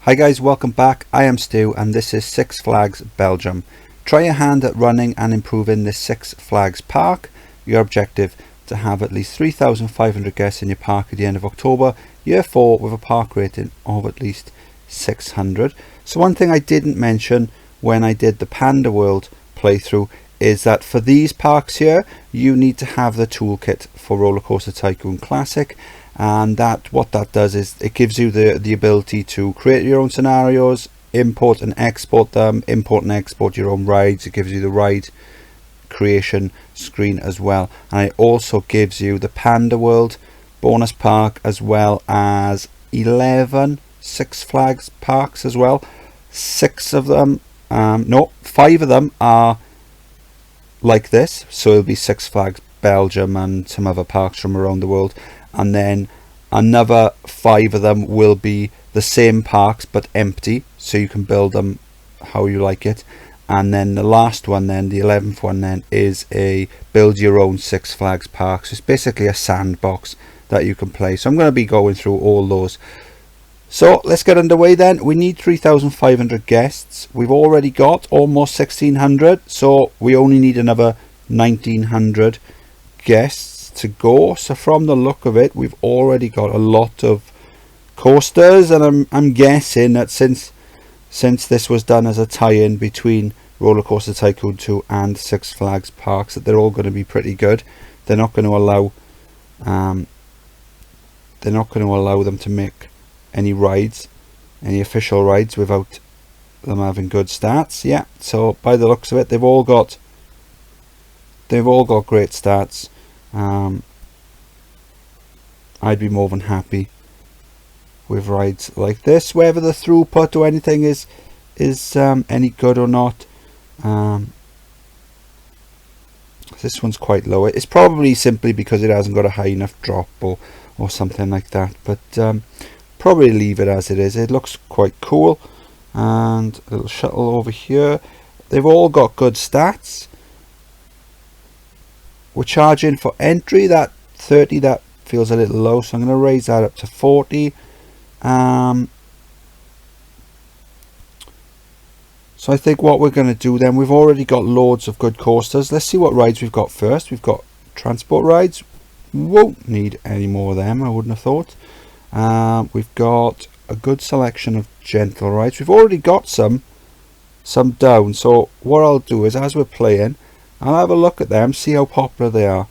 Hi guys, welcome back. I am Stu and this is Six Flags Belgium. Try your hand at running and improving this Six Flags park. Your objective to have at least 3,500 guests in your park at the end of October, year 4, with a park rating of at least 600. So one thing I didn't mention when I did the Panda World playthrough is that for these parks here you need to have the toolkit for Roller Coaster Tycoon Classic, and what that does is it gives you the ability to create your own scenarios, import and export them, import and export your own rides. It gives you the ride creation screen as well, and it also gives you the Panda World bonus park as well as 11 Six Flags parks as well. 5 of them are like this, so it'll be Six Flags Belgium and some other parks from around the world, and then another 5 of them will be the same parks but empty, so you can build them how you like it. And then the last one, then the 11th one, then is a build your own Six Flags park. So it's basically a sandbox that you can play. So I'm going to be going through all those. So let's get underway then. We need 3,500 guests. We've already got almost 1,600, so we only need another 1,900 guests to go. So from the look of it, we've already got a lot of coasters, and I'm guessing that since this was done as a tie-in between Roller Coaster Tycoon 2 and Six Flags parks, that they're all going to be pretty good. They're not going to allow them to make any official rides without them having good stats. Yeah, so by the looks of it, they've all got great stats. I'd be more than happy with rides like this, whether the throughput or anything is any good or not. This one's quite low. It's probably simply because it hasn't got a high enough drop or something like that, but probably leave it as it is. It looks quite cool. And a little shuttle over here. They've all got good stats. We're charging for entry that 30, that feels a little low, so I'm going to raise that up to 40. So I think what we're going to do then, we've already got loads of good coasters. Let's see what rides we've got first. We've got transport rides. Won't need any more of them, I wouldn't have thought. We've got a good selection of gentle rides. We've already got some down, so what I'll do is, as we're playing, I'll have a look at them, see how popular they are.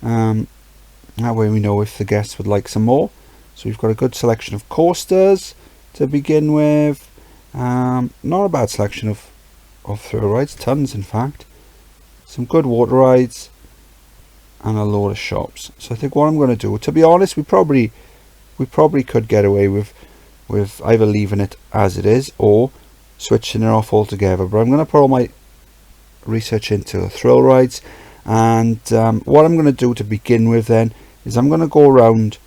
That way we know if the guests would like some more. So we've got a good selection of coasters to begin with. Not a bad selection of thrill rides, tons in fact. Some good water rides and a load of shops. So I think what I'm going to do, to be honest, we probably could get away with either leaving it as it is or switching it off altogether. But I'm going to put all my research into the thrill rides, and what I'm going to do to begin with then is I'm going to go around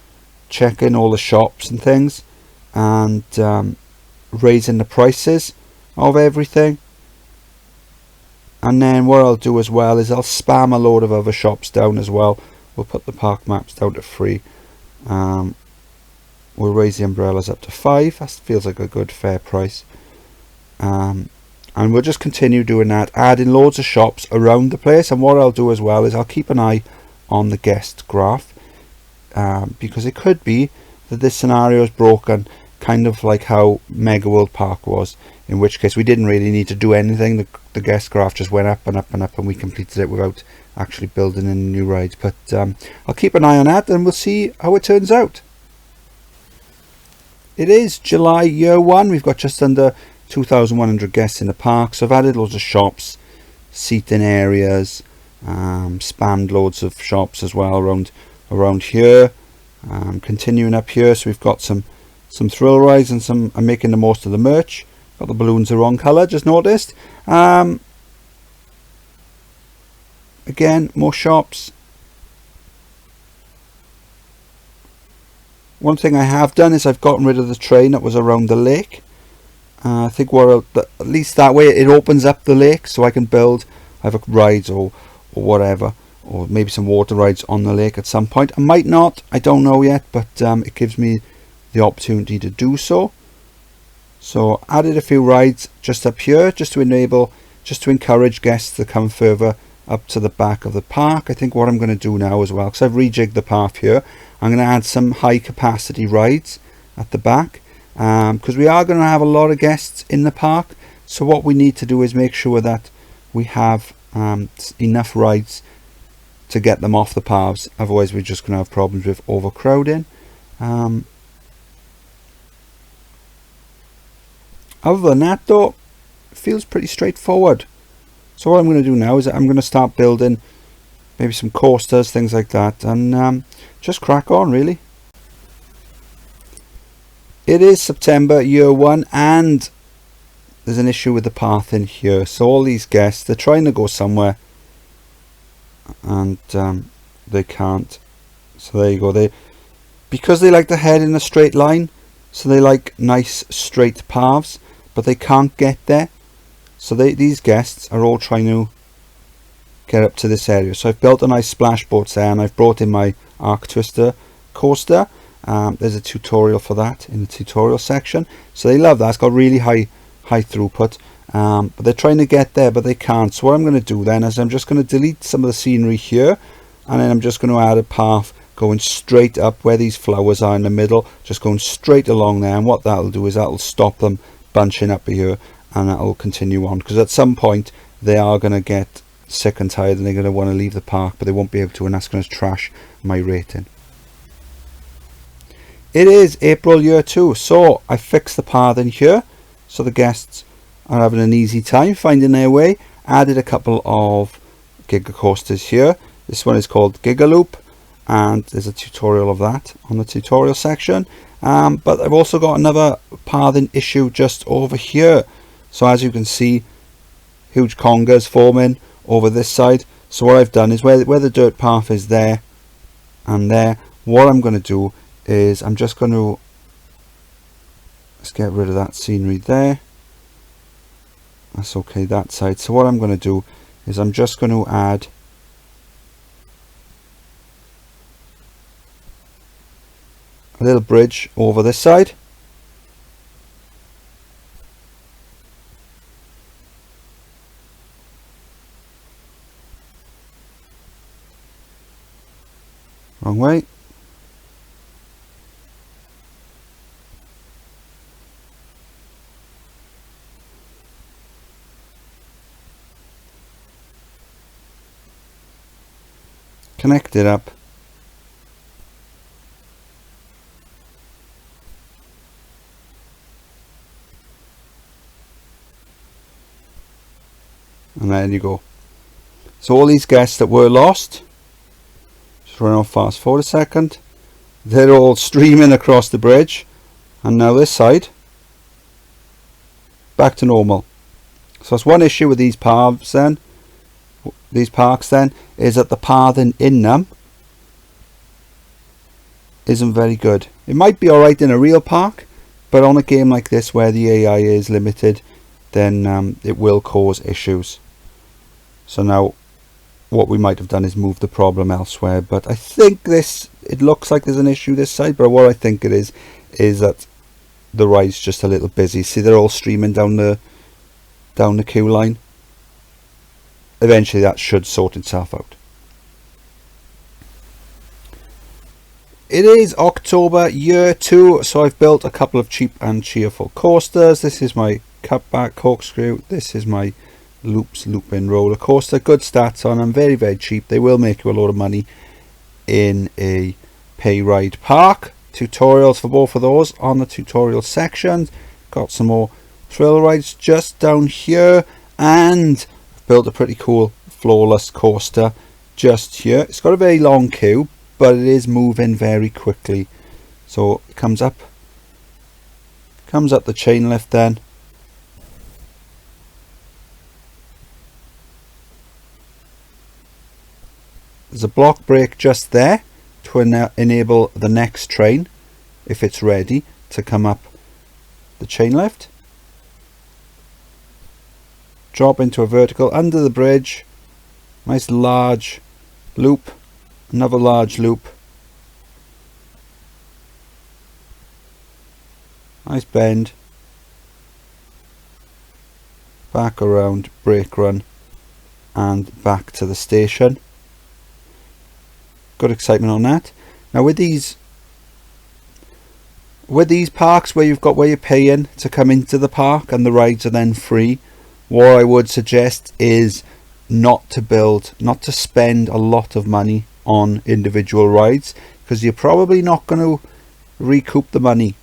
checking all the shops and things, and raising the prices of everything. And then what I'll do as well is I'll spam a load of other shops down as well. We'll put the park maps down to 3. We'll raise the umbrellas up to 5. That feels like a good fair price. And we'll just continue doing that, adding loads of shops around the place. And what I'll do as well is I'll keep an eye on the guest graph, because it could be that this scenario is broken, kind of like how Mega World Park was, in which case we didn't really need to do anything. The guest graph just went up and up and up, and we completed it without actually building any new rides. But I'll keep an eye on that, and we'll see how it turns out. It is July year 1. We've got just under 2,100 guests in the park, so I've added loads of shops, seating areas, spammed loads of shops as well around here. Continuing up here, so we've got some thrill rides and I'm making the most of the merch. Got the balloons the wrong colour, just noticed. Again, more shops. One thing I have done is I've gotten rid of the train that was around the lake. I think at least that way it opens up the lake, so I can build either rides or whatever, or maybe some water rides on the lake at some point. I might not, I don't know yet, but it gives me the opportunity to do so. So added a few rides just up here, just to encourage guests to come further up to the back of the park. I think what I'm going to do now as well, because I've rejigged the path here, I'm going to add some high capacity rides at the back, because we are going to have a lot of guests in the park. So what we need to do is make sure that we have enough rides to get them off the paths, otherwise we're just going to have problems with overcrowding. Other than that though, it feels pretty straightforward. So what I'm going to do now is I'm going to start building maybe some coasters, things like that, and just crack on really. It is September, year 1, and there's an issue with the path in here. So all these guests, they're trying to go somewhere and they can't. So there you go. Because they like to head in a straight line, so they like nice straight paths, but they can't get there. So these guests are all trying to get up to this area. So I've built a nice splash boat there, and I've brought in my arc twister coaster. There's a tutorial for that in the tutorial section. So they love that. It's got really high throughput, but they're trying to get there, but they can't. So what I'm going to do then is I'm just going to delete some of the scenery here, and then I'm just going to add a path going straight up where these flowers are in the middle, just going straight along there. And what that'll do is that'll stop them bunching up here, and that'll continue on, because at some point they are going to get sick and tired and they're going to want to leave the park, but they won't be able to, and that's going to trash my rating. It is April year 2, so I fixed the path in here so the guests are having an easy time finding their way. Added a couple of Giga coasters here. This one is called Giga Loop, and there's a tutorial of that on the tutorial section. But I've also got another pathing issue just over here. So as you can see, huge congas forming over this side. So what I've done is where the dirt path is there and there, what I'm going to do is I'm just going to, let's get rid of that scenery there. That's okay, that side. So what I'm going to do is I'm just going to add a little bridge over this side. Wrong way. Connect it up. And there you go. So all these guests that were lost, just run on fast forward a second, they're all streaming across the bridge, and now this side back to normal. So that's one issue with these paths then, these parks then, is that the pathing in them isn't very good. It might be alright in a real park, but on a game like this where the AI is limited, then it will cause issues. So now what we might have done is move the problem elsewhere, but I think it looks like there's an issue this side, but what I think it is that the ride's just a little busy. See, they're all streaming down the queue line. Eventually that should sort itself out. It is October year 2, so I've built a couple of cheap and cheerful coasters. This is my cutback corkscrew. This is my loops looping roller coaster. Good stats on them, very, very cheap. They will make you a lot of money in a pay ride park. Tutorials for both of those on the tutorial section. Got some more thrill rides just down here, and built a pretty cool flawless coaster just here. It's got a very long queue, but it is moving very quickly. So it comes up the chain lift then. There's a block brake just there to enable the next train, if it's ready, to come up the chain lift. Drop into a vertical under the bridge. Nice large loop. Another large loop. Nice bend. back around, brake run, and back to the station. Good excitement on that. Now with these parks where you're paying to come into the park and the rides are then free, what I would suggest is not to spend a lot of money on individual rides, because you're probably not going to recoup the money.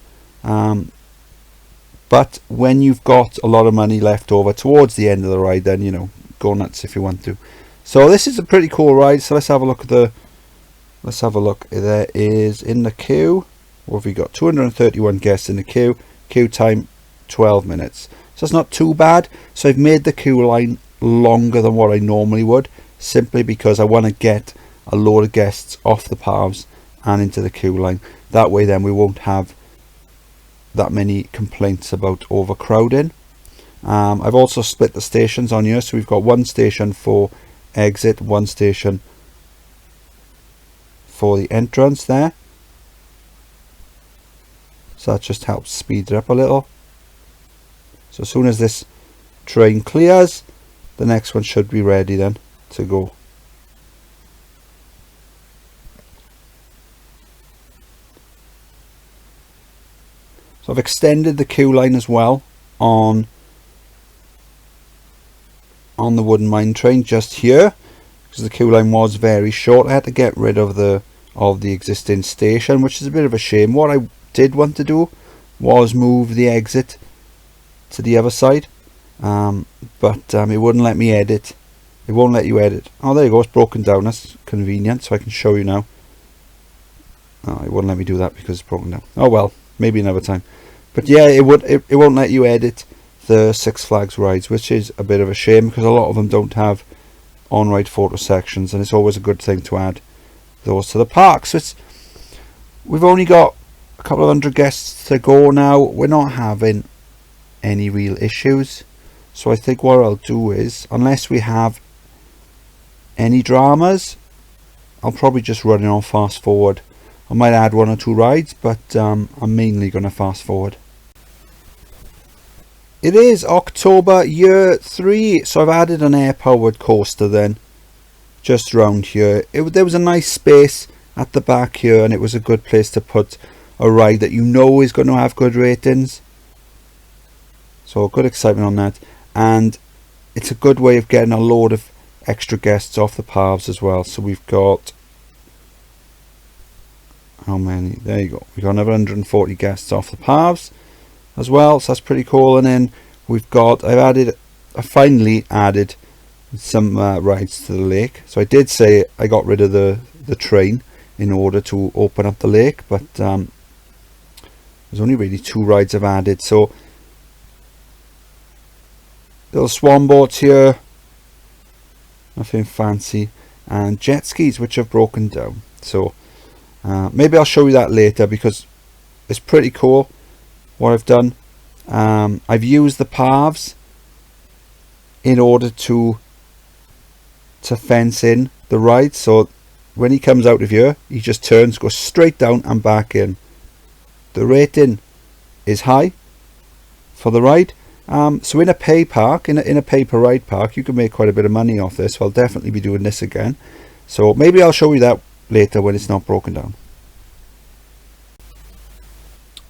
But when you've got a lot of money left over towards the end of the ride, then, you know, go nuts if you want to. So this is a pretty cool ride. So let's have a look at there is in the queue, what have we got? 231 guests in the queue. Queue time 12 minutes. So it's not too bad. So I've made the queue line longer than what I normally would, simply because I want to get a load of guests off the paths and into the queue line. That way then we won't have that many complaints about overcrowding. I've also split the stations on here, so we've got one station for exit, one station for the entrance there. So that just helps speed it up a little. So as soon as this train clears, the next one should be ready then to go. So I've extended the queue line as well on the wooden mine train just here, because the queue line was very short. I had to get rid of the existing station, which is a bit of a shame. What I did want to do was move the exit to the other side, but it wouldn't let me edit. It won't let you edit. Oh, there you go, it's broken down. That's convenient, so I can show you now. Oh, it wouldn't let me do that because it's broken down. Oh well, maybe another time. But yeah, it won't let you edit the Six Flags rides, which is a bit of a shame, because a lot of them don't have on-ride photo sections, and it's always a good thing to add those to the park. So we've only got a couple of hundred guests to go now. We're not having any real issues, so I think what I'll do is, unless we have any dramas, I'll probably just run it on fast forward. I might add one or two rides, but I'm mainly going to fast forward. It is October year 3, so I've added an air powered coaster then just round here. There was a nice space at the back here, and it was a good place to put a ride that you know is going to have good ratings. So good excitement on that, and it's a good way of getting a load of extra guests off the paths as well. So we've got, how many? There you go. We've got another 140 guests off the paths as well, so that's pretty cool. And then we've got, I finally added some rides to the lake. So I did say I got rid of the train in order to open up the lake, but there's only really 2 rides I've added. So little swan boats here, nothing fancy, and jet skis which have broken down. So maybe I'll show you that later, because it's pretty cool what I've done. I've used the paths in order to fence in the ride, so when he comes out of here, he just turns, goes straight down and back in. The rating is high for the ride. So in a pay park, in a pay per ride park, you can make quite a bit of money off this. So I'll definitely be doing this again. So maybe I'll show you that later when it's not broken down.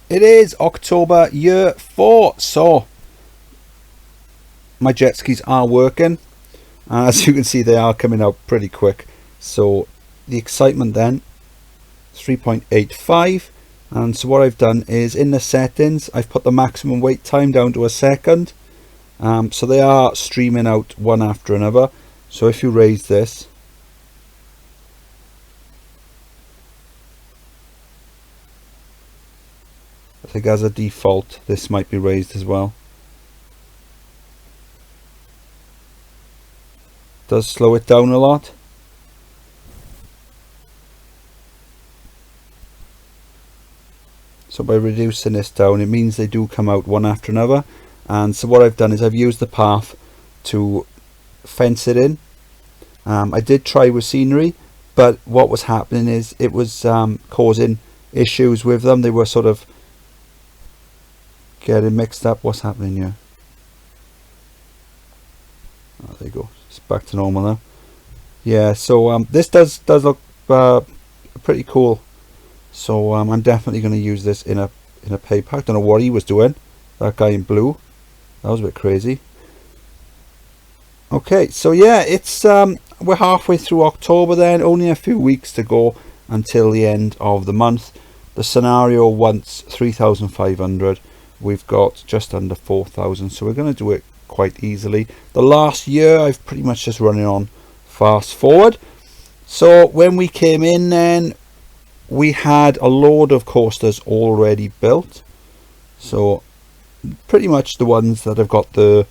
It is October year 4, so my jet skis are working. As you can see, they are coming out pretty quick. So the excitement then, 3.85. And so what I've done is, in the settings, I've put the maximum wait time down to 1 second. So they are streaming out one after another. So if you raise this, I think as a default this might be raised as well. Does slow it down a lot. So by reducing this down, it means they do come out one after another. And so what I've done is I've used the path to fence it in. I did try with scenery, but what was happening is it was causing issues with them. They were sort of getting mixed up. What's happening here? back to normal now. Yeah, so this does look pretty cool. So I'm definitely going to use this in a pay pack. Don't know what he was doing, that guy in blue. That was a bit crazy. Okay, so yeah, it's we're halfway through October then, only a few weeks to go until the end of the month. The scenario wants 3,500. We've got just under 4,000, so we're going to do it quite easily. The last year I've pretty much just run it on fast forward. So when we came in then, we had a load of coasters already built. So pretty much the ones that have got the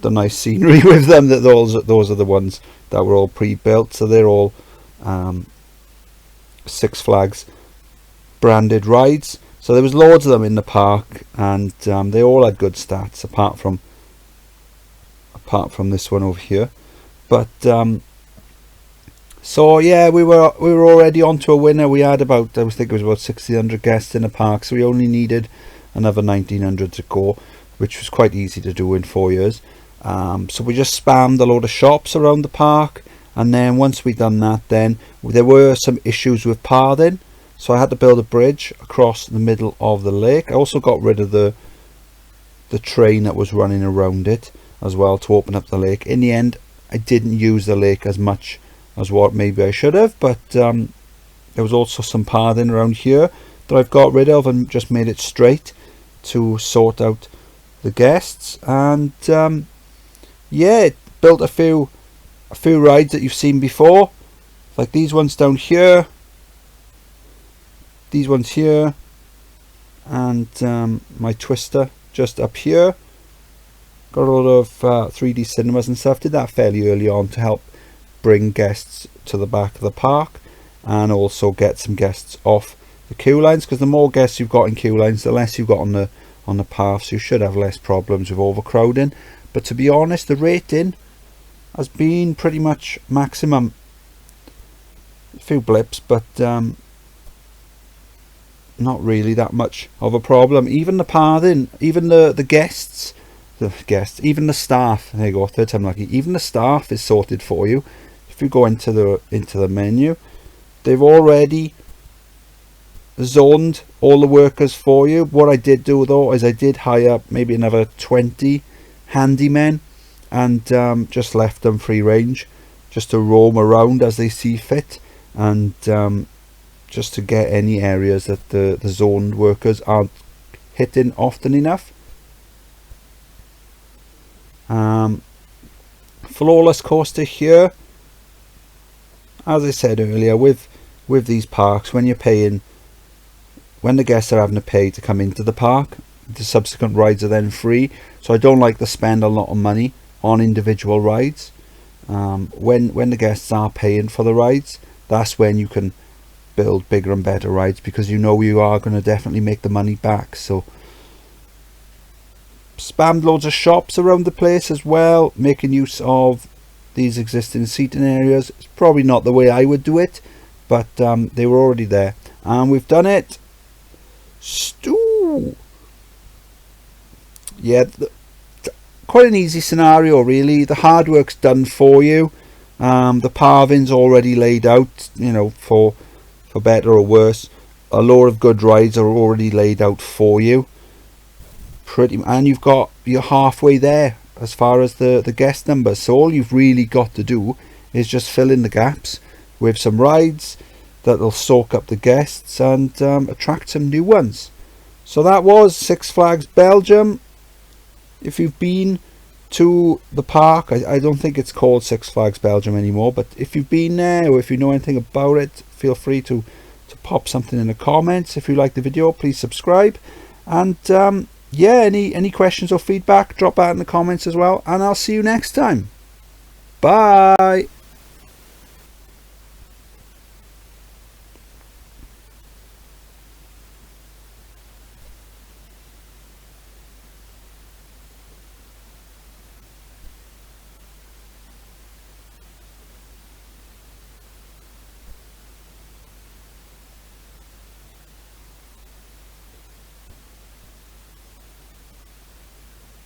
nice scenery with them, that those are the ones that were all pre-built. So they're all Six Flags branded rides. So there was loads of them in the park, and they all had good stats apart from this one over here. But so yeah, we were already on to a winner. We had about, I think it was about 1,600 guests in the park, so we only needed another 1,900 to go, which was quite easy to do in 4 years. So we just spammed a load of shops around the park, and then once we'd done that, then there were some issues with pathing, so I had to build a bridge across the middle of the lake. I also got rid of the train that was running around it as well to open up the lake. In the end, I didn't use the lake as much as what maybe I should have, but there was also some pathing around here that I've got rid of and just made it straight to sort out the guests. And yeah, it built a few rides that you've seen before, like these ones down here, these ones here, and my twister just up here. Got a lot of 3D cinemas and stuff. Did that fairly early on to help bring guests to the back of the park, and also get some guests off the queue lines, because the more guests you've got in queue lines, the less you've got on the paths. You should have less problems with overcrowding. But to be honest, the rating has been pretty much maximum. A few blips, but not really that much of a problem. Even the pathing, even the guests, even the staff, there you go, third time lucky, even the staff is sorted for you. If you go into the menu, they've already zoned all the workers for you. What I did do though is I did hire maybe another 20 handymen, and just left them free range just to roam around as they see fit, and just to get any areas that the zoned workers aren't hitting often enough. Flawless coaster here. As I said earlier, with these parks, when the guests are having to pay to come into the park, the subsequent rides are then free. So I don't like to spend a lot of money on individual rides. When the guests are paying for the rides, that's when you can build bigger and better rides, because you know you are going to definitely make the money back. So spammed loads of shops around the place as well, making use of these existing seating areas. It's probably not the way I would do it, but they were already there, and we've done it. Yeah, quite an easy scenario really. The hard work's done for you. The pathing's already laid out, you know, for better or worse. A lot of good rides are already laid out for you, and you're halfway there as far as the guest numbers. So all you've really got to do is just fill in the gaps with some rides that'll soak up the guests and attract some new ones. So that was Six Flags Belgium. If you've been to the park, I don't think it's called Six Flags Belgium anymore, but if you've been there, or if you know anything about it, feel free to pop something in the comments. If you like the video, please subscribe, and yeah, any questions or feedback, drop that in the comments as well, and I'll see you next time. Bye.